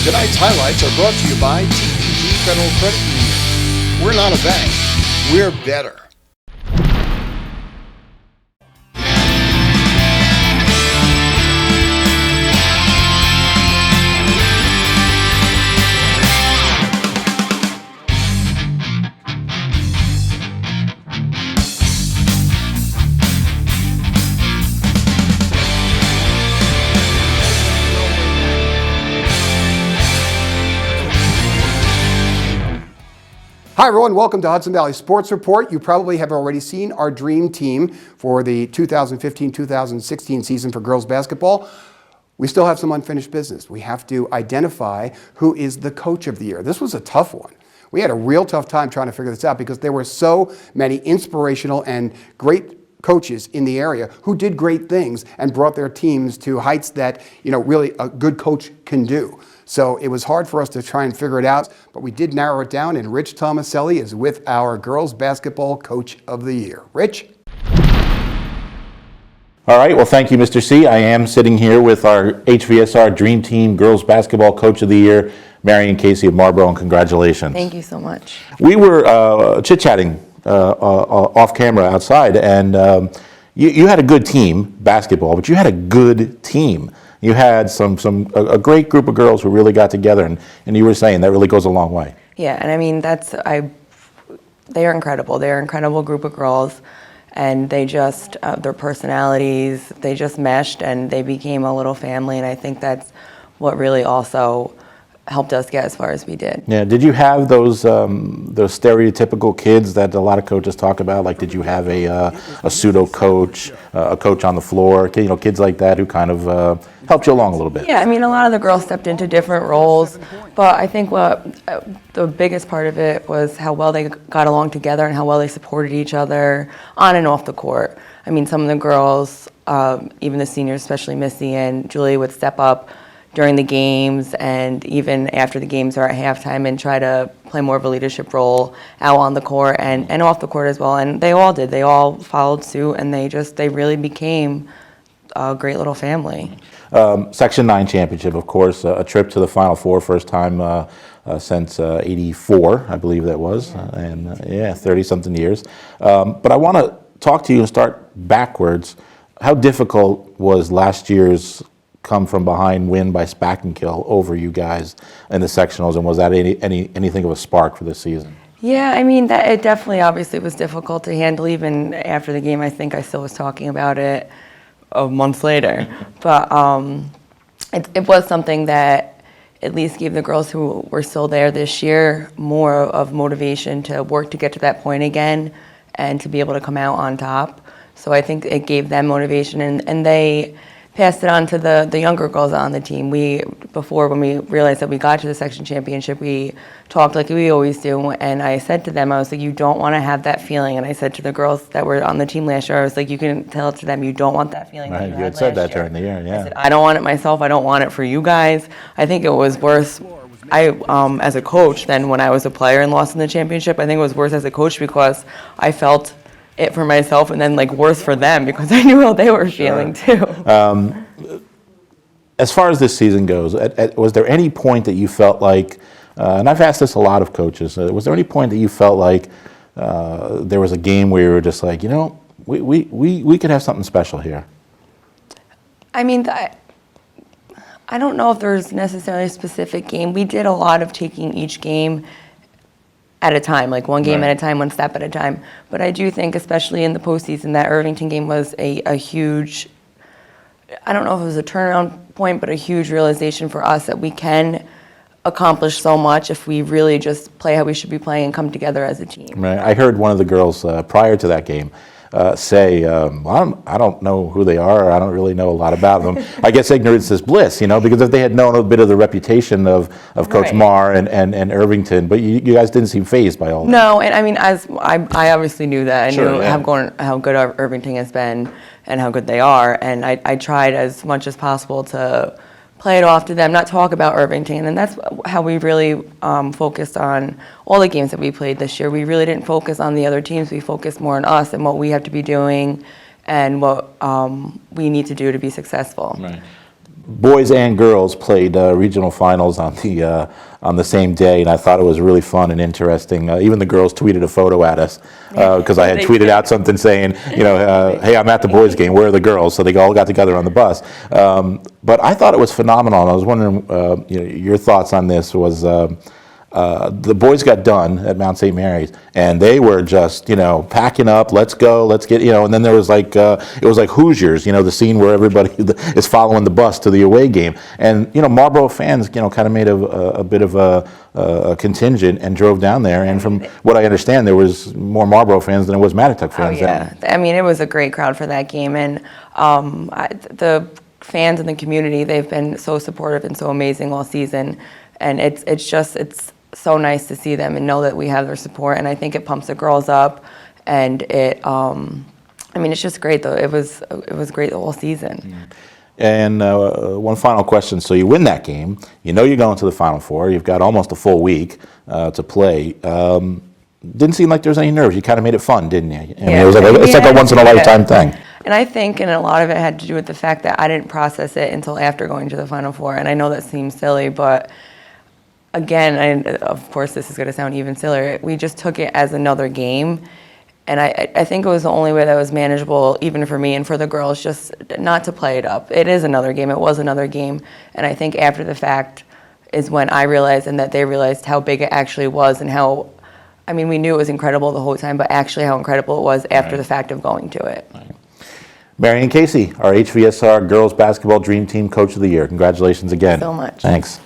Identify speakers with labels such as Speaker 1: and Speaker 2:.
Speaker 1: Tonight's highlights are brought to you by TPG Federal Credit Union. We're not a bank, we're better. Hi everyone, welcome to Hudson Valley Sports Report. You probably have already seen our dream team for the 2015-2016 season for girls basketball. We still have some unfinished business. We have to identify who is the coach of the year. This was a tough one. We had a real tough time trying to figure this out because there were so many inspirational and great coaches in the area who did great things and brought their teams to heights that, really a good coach can do. So it was hard for us to try and figure it out, but we did narrow it down, and Rich Tomaselli is with our girls basketball coach of the year. Rich?
Speaker 2: All right, well, thank you, Mr. C. I am sitting here with our HVSR Dream Team Girls Basketball Coach of the Year, Marion Casey of Marlboro, and congratulations.
Speaker 3: Thank you so much.
Speaker 2: We were chit-chatting off camera outside, and you had a good team, basketball, but you had a good team. You had a great group of girls who really got together, and you were saying that really goes a long way.
Speaker 3: Yeah, and I mean, they are incredible. They're an incredible group of girls, and they just, their personalities, they just meshed, and they became a little family, and I think that's what really also helped us get as far as we did.
Speaker 2: Yeah. Did you have those stereotypical kids that a lot of coaches talk about? Like, did you have a pseudo coach, a coach on the floor? Kids like that who kind of helped you along a little bit.
Speaker 3: Yeah. I mean, a lot of the girls stepped into different roles, but I think what the biggest part of it was how well they got along together and how well they supported each other on and off the court. I mean, some of the girls, even the seniors, especially Missy and Julie, would step up during the games and even after the games or at halftime and try to play more of a leadership role out on the court and off the court as well. And they all did. They all followed suit, and they really became a great little family.
Speaker 2: Section 9 championship, of course, a trip to the Final Four, first time since 84, I believe that was, and 30-something years. But I want to talk to you and start backwards. How difficult was last year's come from behind win by Spackenkill over you guys in the sectionals, and was that anything of a spark for this season? Yeah,
Speaker 3: I mean, it definitely obviously was difficult to handle. Even after the game, I think I still was talking about it a month later. But it was something that at least gave the girls who were still there this year more of motivation to work to get to that point again and to be able to come out on top. So I think it gave them motivation, and they passed it on to the younger girls on the team. Before, when we realized that we got to the section championship, we talked like we always do, and I said to them, I was like, you don't want to have that feeling. And I said to the girls that were on the team last year, I was like, you can tell it to them, you don't want that feeling.
Speaker 2: Right, you had said that during the year, yeah.
Speaker 3: I said, I don't want it myself, I don't want it for you guys. I think it was worse, as a coach, than when I was a player and lost in the championship. I think it was worse as a coach because I felt it for myself, and then worse for them because I knew how they were feeling too.
Speaker 2: As far as this season goes, was there any point that you felt like, and I've asked this a lot of coaches, was there any point that you felt like there was a game where you were just like, we could have something special here?
Speaker 3: I mean, I don't know if there's necessarily a specific game. We did a lot of taking each game at a time, like one game at a time, one step at a time. But I do think, especially in the postseason, that Irvington game was a huge, I don't know if it was a turnaround point, but a huge realization for us that we can accomplish so much if we really just play how we should be playing and come together as a team.
Speaker 2: Right. I heard one of the girls prior to that game say, I don't know who they are, or I don't really know a lot about them. I guess ignorance is bliss, because if they had known a bit of the reputation of Coach Marr and Irvington, but you guys didn't seem fazed by all that.
Speaker 3: No, and I mean, as I obviously knew that. I knew how good Irvington has been and how good they are, and I tried as much as possible to play it off to them, not talk about Irvington, and that's how we really focused on all the games that we played this year. We really didn't focus on the other teams. We focused more on us and what we have to be doing and what we need to do to be successful.
Speaker 2: Right. boys and girls played regional finals on the same day, and I thought it was really fun and interesting. Even the girls tweeted a photo at us because I had tweeted out something saying, hey, I'm at the boys' game. Where are the girls? So they all got together on the bus. But I thought it was phenomenal. I was wondering, your thoughts on this. Was the boys got done at Mount St. Mary's, and they were just, packing up. Let's go. Let's get, And then there was it was like Hoosiers. The scene where everybody is following the bus to the away game, and Marlboro fans, kind of made a bit of a contingent and drove down there. And from what I understand, there was more Marlboro fans than it was Mattituck fans.
Speaker 3: Oh yeah, I mean, it was a great crowd for that game, and the fans in the community, they've been so supportive and so amazing all season, and it's so nice to see them and know that we have their support, and I think it pumps the girls up, and it's just great though. It was great the whole season.
Speaker 2: And one final question. So you win that game, you're going to the Final Four, you've got almost a full week to play. Didn't seem like there was any nerves. You kind of made it fun, didn't you? It's like a once-in-a-lifetime thing.
Speaker 3: And I think, and a lot of it had to do with the fact that I didn't process it until after going to the Final Four, and I know that seems silly, but again, and of course this is going to sound even sillier, we just took it as another game, and I think it was the only way that was manageable, even for me and for the girls, just not to play it up. It is another game. It was another game, and I think after the fact is when I realized and that they realized how big it actually was, and how, we knew it was incredible the whole time, but actually how incredible it was after the fact of going to it.
Speaker 2: Right. Marion Casey, our HVSR Girls Basketball Dream Team Coach of the Year. Congratulations again.
Speaker 3: Thank you so much.
Speaker 2: Thanks.